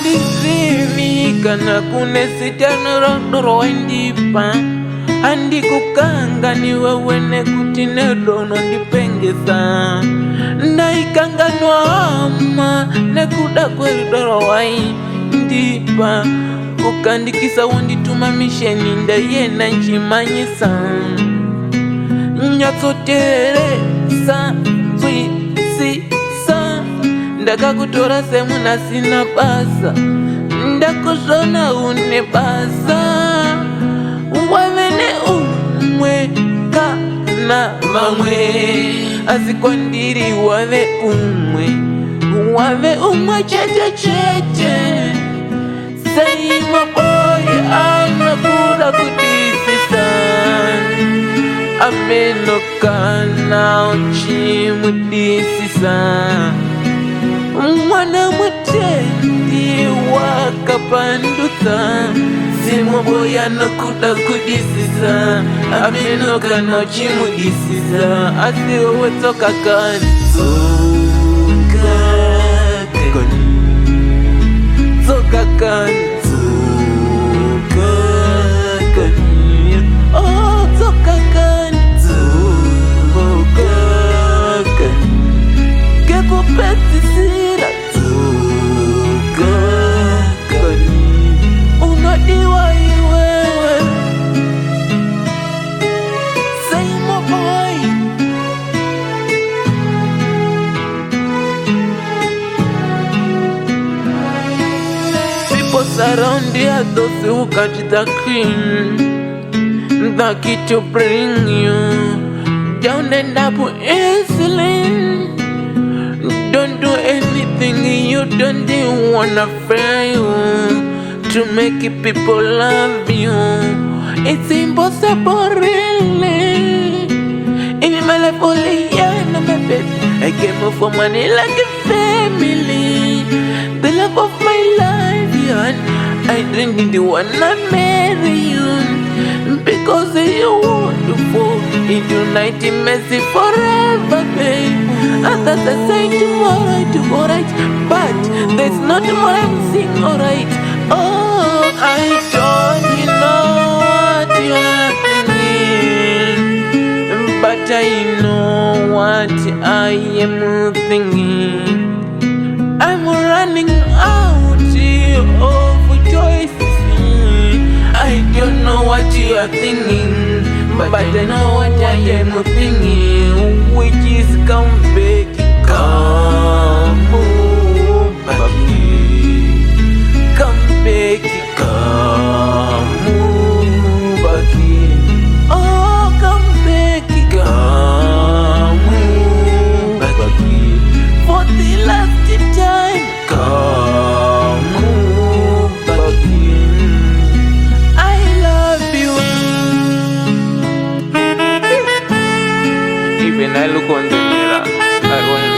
Handizivi kana kune zita nerudo rwawaindipa Handikukanganwi iwewe nekut nerudo unondipengesa Ndaikanganwa hama nekuda kwerudo rwawaindipa Ukandikisa wondituma misheni ndaienda ndichimhanyisa Nyatsoterere ndakakutora semuna sina basa ndakuzvona une basa wave neumwe kana vamwe asi kwandiri wave umwe chete CeymoBoy anokuda kudisisa amenokana uchimudisisa mwana mutendi wakapandutsa CeymoBoy anokuda kudisisa amenokana uchimudisisa asi wewe Dzoka kani Dzoka kani oh Dzoka kani kekupetisira unodiwa iwewe CeymoBoy. People surround you, those who catch the queen, the key to bring you down and up easily. Don't do anything you don't wanna fail to make people love you. It's impossible really. In my life only no my baby I came up for money like a family. The love of my life, yeah. I didn't wanna marry you because you're wonderful. In united mercy forever, babe. And that I say tomorrow I do alright, but there's no tomorrow I'm saying alright. Oh, I don't know what you're thinking, but I know what I am thinking. I'm running out of choices. I don't know what you are thinking, but I know what I am thinking, which is come back, come back, come back, come back, oh come back, come back, for the last time, come back. I love you. When I look on the mirror, I want